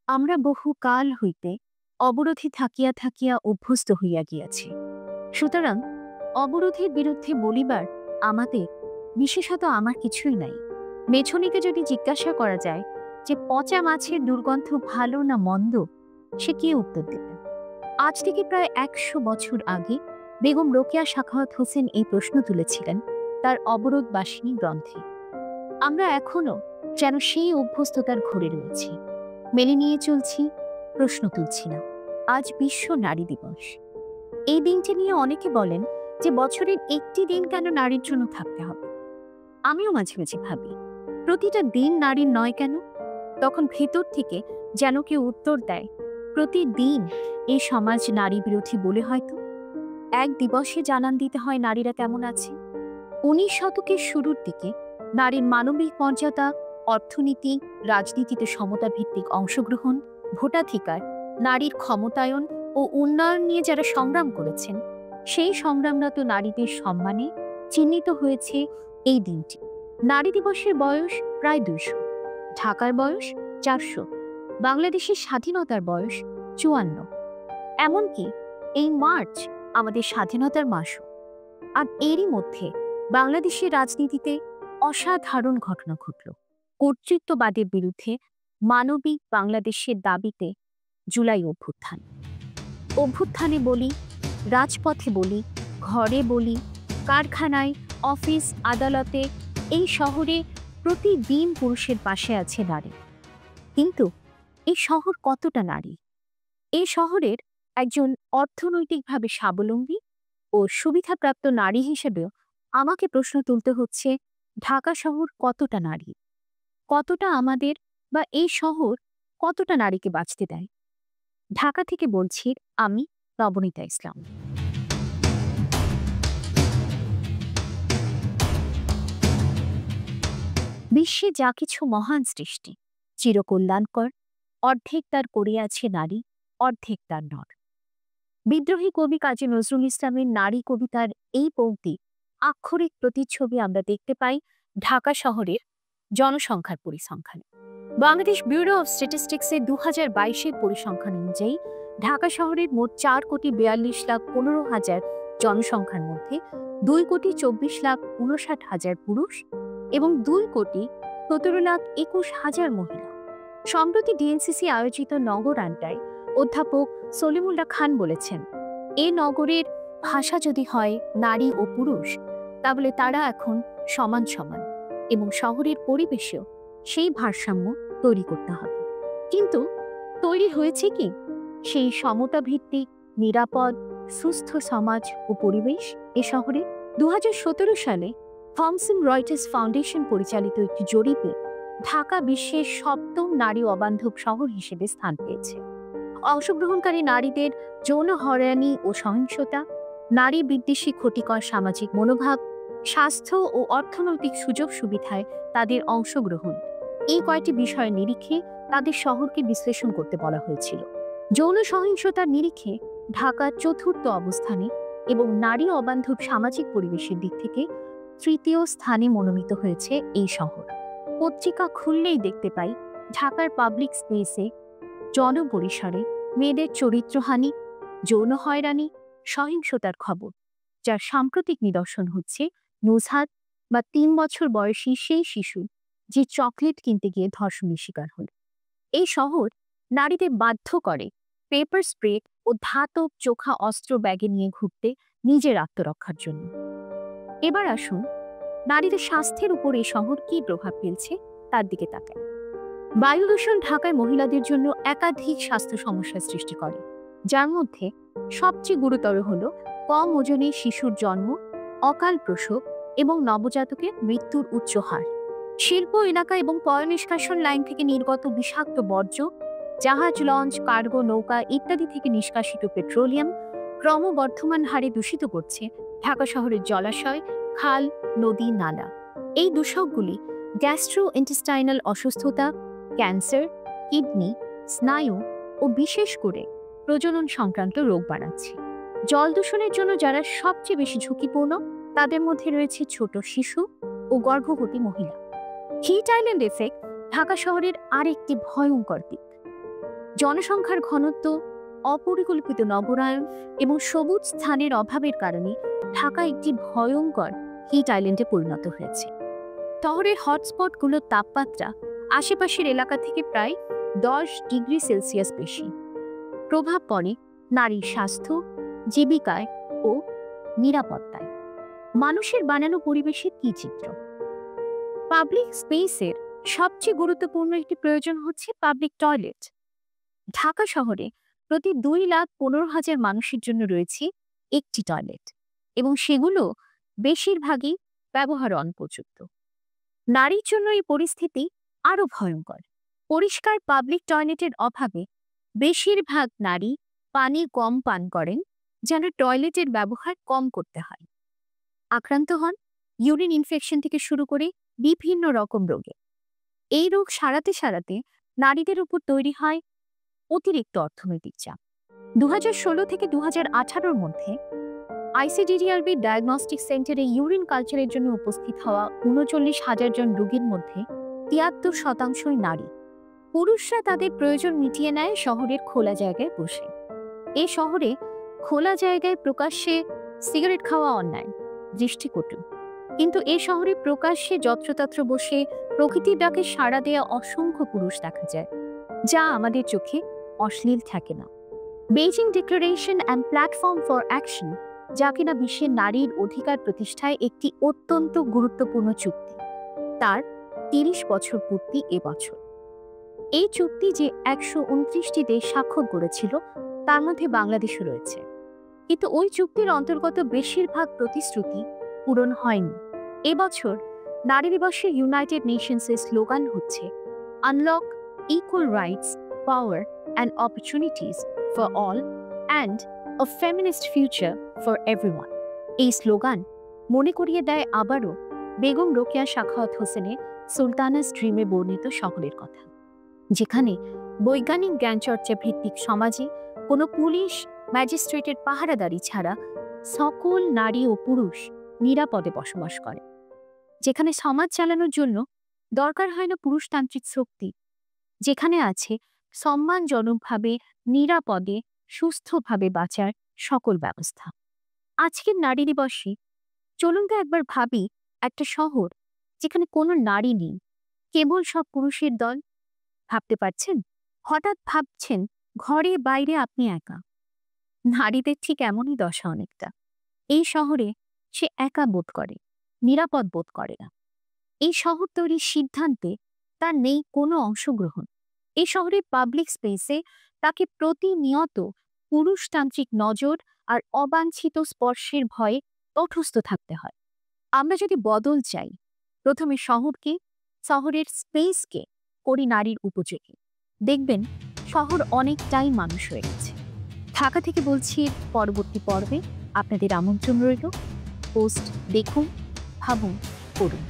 আমরা বহু কাল হইতে অবরোধে থাকিয়া থাকিয়া অভ্যস্ত হইয়া গিয়াছি। সুতরাং অবরোধের বিরুদ্ধে বলিবার আমাদের, বিশেষত আমার কিছুই নাই। মেছুনীকে যদি জিজ্ঞাসা করা যায় যে পচা মাছের দুর্গন্ধ ভালো না মন্দ, সে কি উত্তর দেবে? আজ থেকে প্রায় ১০০ বছর আগে বেগম রোকেয়া সাখাওয়াত হোসেন এই প্রশ্ন তুলেছিলেন তার অবরোধবাসিনী গ্রন্থে। আমরা এখনো যেন সেই অভ্যস্ততার ঘুরে রয়েছি, মেনে নিয়ে চলছি, প্রশ্ন তুলছি না। আজ বিশ্ব নারী দিবস। এই দিনটি নিয়ে অনেকে বলেন যে বছরের একটি দিন কেন নারীর জন্য থাকতে হবে। আমিও মাঝে মাঝে ভাবি, প্রতিটা দিন নারীর নয় কেন? তখন ভেতর থেকে যেন কেউ উত্তর দেয়, প্রতিদিন এই সমাজ নারী বিরোধী বলে হয়তো এক দিবসে জানান দিতে হয় নারীরা কেমন আছে। ১৯ শতকের শুরুর দিকে নারীর মানবিক মর্যাদা, অর্থনীতি, রাজনীতিতে সমতা ভিত্তিক অংশগ্রহণ, ভোটাধিকার, নারীর ক্ষমতায়ন ও উন্নয়ন নিয়ে যারা সংগ্রাম করেছেন, সেই সংগ্রামরত নারীদের সম্মানে চিহ্নিত হয়েছে এই দিনটি। নারী দিবসের বয়স প্রায় ২০০, ঢাকার বয়স ৪০০, বাংলাদেশের স্বাধীনতার বয়স ৫৪। এমনকি এই মার্চ আমাদের স্বাধীনতার মাসও। আর এরই মধ্যে বাংলাদেশের রাজনীতিতে অসাধারণ ঘটনা ঘটল। কর্তৃত্ববাদের বিরুদ্ধে মানবিক বাংলাদেশের দাবিতে জুলাই অভ্যুত্থান। অভ্যুত্থানে বলি, রাজপথে বলি, ঘরে বলি, কারখানায়, অফিস, আদালতে, এই শহরে প্রতিদিন পুরুষের পাশে আছে নারী। কিন্তু এই শহর কতটা নারী? এই শহরের একজন অর্থনৈতিকভাবে স্বাবলম্বী ও সুবিধাপ্রাপ্ত নারী হিসেবেও আমাকে প্রশ্ন তুলতে হচ্ছে, ঢাকা শহর কতটা নারী? কতটা আমাদের বা এই শহর কতটা নারীকে বাঁচতে দেয়? ঢাকা থেকে বলছি আমি, নবনীতা ইসলাম। বিশ্বে যা কিছু মহান সৃষ্টি চিরকল্যাণকর, অর্ধেক তার করিয়াছে নারী, অর্ধেক তার নর। বিদ্রোহী কবি কাজী নজরুল ইসলামের নারী কবিতার এই পংক্তি আক্ষরিক প্রতিচ্ছবি আমরা দেখতে পাই ঢাকা শহরের জনসংখ্যার পরিসংখ্যানে। বাংলাদেশ ব্যুরো অব স্ট্যাটিস্টিক্সের ২০২২-এর পরিসংখ্যান অনুযায়ী ঢাকা শহরের মোট ৪,৪২,১৫,০০০ জনসংখ্যার মধ্যে ২,২৪,৫৯,০০০ পুরুষ এবং ২,১৭,২১,০০০ মহিলা। সম্প্রতি ডিএনসিসি আয়োজিত নগর আড্ডায় অধ্যাপক সলিমুল্লাহ খান বলেছেন, এ নগরের ভাষা যদি হয় নারী ও পুরুষ, তাহলে তারা এখন সমান সমান এবং শহরের পরিবেশেও সেই ভারসাম্য তৈরি করতে হবে। কিন্তু তৈরি হয়েছে কি সেই সমতা ভিত্তিক, নিরাপদ, সুস্থ সমাজ ও পরিবেশ এ শহরে? ২০১৭ সালে থমসন রয়টার্স ফাউন্ডেশন পরিচালিত একটি জরিপে ঢাকা বিশ্বের ৭ম নারী অবান্ধব শহর হিসেবে স্থান পেয়েছে। অংশগ্রহণকারী নারীদের যৌন হয়রানি ও সহিংসতা, নারী বিদ্বেষী ক্ষতিকর সামাজিক মনোভাব, স্বাস্থ্য ও অর্থনৈতিক সুযোগ সুবিধায় তাদের অংশগ্রহণ, এই কয়েকটি বিষয়ের নিরিখে তাদের শহরকে বিশ্লেষণ করতে বলা হয়েছিল। যৌন সহিংসতার নিরিখে ঢাকা ৪র্থ অবস্থানে এবং নারী অবান্ধব সামাজিক পরিবেশের দিক থেকে ৩য় স্থানে মনোনীত হয়েছে এই শহর। পত্রিকা খুললেই দেখতে পাই ঢাকার পাবলিক স্পেসে জনপরিসরে মেয়েদের চরিত্রহানি, যৌন হয়রানি, সহিংসতার খবর, যার সাম্প্রতিক নিদর্শন হচ্ছে নুজহাত বা ৩ বছর বয়সী সেই শিশু যে চকলেট কিনতে গিয়ে ধর্ষণের শিকার হল। এই শহর নারীদের বাধ্য করে পেপার স্প্রে ও ধাতব চোখা অস্ত্র ব্যাগে নিয়ে ঘুরতে নিজের আত্মরক্ষার জন্য। এবার আসুন নারীদের স্বাস্থ্যের উপর এই শহর কি প্রভাব ফেলছে তার দিকে তাকাই। বায়ু দূষণ ঢাকায় মহিলাদের জন্য একাধিক স্বাস্থ্য সমস্যার সৃষ্টি করে, যার মধ্যে সবচেয়ে গুরুতর হল কম ওজনে শিশুর জন্ম, অকাল প্রসব এবং নবজাতকের মৃত্যুর উচ্চ হার। শিল্প এলাকা এবং পয় নিষ্কাশন লাইন থেকে নির্গত বিষাক্ত বর্জ্য, জাহাজ, লঞ্চ, কার্গো, নৌকা ইত্যাদি থেকে নিষ্কাশিত পেট্রোলিয়াম ক্রমবর্ধমান হারে দূষিত করছে ঢাকা শহরের জলাশয়, খাল, নদী, নালা। এই দূষকগুলি গ্যাস্ট্রোইন্টেস্টাইনাল অসুস্থতা, ক্যান্সার, কিডনি, স্নায়ু ও বিশেষ করে প্রজনন সংক্রান্ত রোগ বাড়াচ্ছে। জল দূষণের জন্য যারা সবচেয়ে বেশি ঝুঁকিপূর্ণ তাদের মধ্যে রয়েছে ছোট শিশু ও গর্ভবতী মহিলা। হিট আইল্যান্ড এফেক্ট ঢাকা শহরের আরেকটি ভয়ঙ্কর দিক। জনসংখ্যার ঘনত্ব, অপরিকল্পিত নগরায়ন এবং সবুজ স্থানের অভাবের কারণে ঢাকা একটি ভয়ঙ্কর হিট আইল্যান্ডে পরিণত হয়েছে। শহরের হটস্পটগুলোর তাপমাত্রা আশেপাশের এলাকা থেকে প্রায় 10 ডিগ্রি সেলসিয়াস বেশি। প্রভাব পড়ে নারীর স্বাস্থ্য, জীবিকায় ও নিরাপত্তায়। মানুষের বানানো পরিবেশের কি চিত্র? পাবলিক স্পেসের সবচেয়ে গুরুত্বপূর্ণ একটি প্রয়োজন হচ্ছে পাবলিক টয়লেট। ঢাকা শহরে প্রতি 2,15,000 মানুষের জন্য রয়েছে একটি টয়লেট এবং সেগুলো বেশিরভাগই ব্যবহার অনুপযুক্ত। নারীর জন্য এই পরিস্থিতি আরো ভয়ঙ্কর। পরিষ্কার পাবলিক টয়লেটের অভাবে বেশিরভাগ নারী পানি কম পান করেন, যেন টয়লেটের ব্যবহার কম করতে হয়। আক্রান্ত হন ইউরিন ইনফেকশন থেকে শুরু করে বিভিন্ন রকম রোগে। এই রোগ সারাতে সারাতে নারীদের উপর তৈরি হয় অতিরিক্ত অর্থনৈতিক চাপ। 2016 থেকে 2018-র মধ্যে আইসিডিডিআরবি ডায়াগনস্টিক সেন্টারে ইউরিন কালচারের জন্য উপস্থিত হওয়া 39,000 জন রোগীর মধ্যে 73% নারী। পুরুষরা তাদের প্রয়োজন মিটিয়ে নেয় শহরের খোলা জায়গায় বসে। এ শহরে খোলা জায়গায় প্রকাশ্যে সিগারেট খাওয়া অন্যায়, দৃষ্টিকটু। কিন্তু এ শহরে প্রকাশ্যে যত্রতত্র বসে প্রকৃতির ডাকে সাড়া দেয়া অসংখ্য পুরুষ দেখা যায়, যা আমাদের চোখে অশ্লীল থাকে না। Beijing declaration and platform for action, যা কিনা বিশ্বের নারীর অধিকার প্রতিষ্ঠায় একটি অত্যন্ত গুরুত্বপূর্ণ চুক্তি, তার 30 বছর পূর্তি এবছর। এই চুক্তি যে 129টি দেশ স্বাক্ষর করেছিল, তার মধ্যে বাংলাদেশও রয়েছে। কিন্তু ওই চুক্তির অন্তর্গত বেশিরভাগ প্রতিশ্রুতি পূরণ হয়নি। এবছর নারী দিবসে ইউনাইটেড নেশনসের স্লোগান হচ্ছে unlock equal rights, power and opportunities for all and a feminist future for everyone. এই স্লোগান মনে করিয়ে দেয় আবারও বেগম রোকেয়া সাখাওয়াত হোসেনের সুলতানাস ড্রিমে বর্ণিত শহরের কথা, যেখানে বৈজ্ঞানিক জ্ঞানচর্চা ভিত্তিক সমাজে কোনো পুলিশ ম্যাজিস্ট্রেটের পাহারাদারি ছাড়া সকল নারী ও পুরুষ নিরাপদে বসবাস করে, যেখানে সমাজ চালানোর জন্য দরকার হয় না পুরুষতান্ত্রিক শক্তি, যেখানে আছে সম্মানজনকভাবে নিরাপদে সুস্থভাবে বাঁচার সকল ব্যবস্থা। আজকের নারী দিবসে চলুন তো একবার ভাবি একটা শহর যেখানে কোনো নারী নেই, কেবল সব পুরুষের দল। ভাবতে পারছেন? হঠাৎ ভাবছেন ঘরে বাইরে আপনি একা। নারীদের ঠিক এমনই দশা অনেকটা। এই শহরে সে একা বোধ করে, নিরাপদ বোধ করে না। এই শহর তৈরির সিদ্ধান্তে তার নেই কোনো অংশগ্রহণ। এই শহরের পাবলিক স্পেসে তাকে প্রতিনিয়ত পুরুষতান্ত্রিক নজর আর অবাঞ্ছিত স্পর্শের ভয়ে তটস্থ থাকতে হয়। আমরা যদি বদল চাই, প্রথমে শহরকে, শহরের স্পেসকে করি নারীর উপযোগী। দেখবেন শহর অনেকটাই মানুষ হয়ে গেছে। ঢাকা থেকে বলছি, পরবর্তী পর্বে আপনাদের আমন্ত্রণ রইল। পোস্ট দেখুন, ভাবুন, করুন।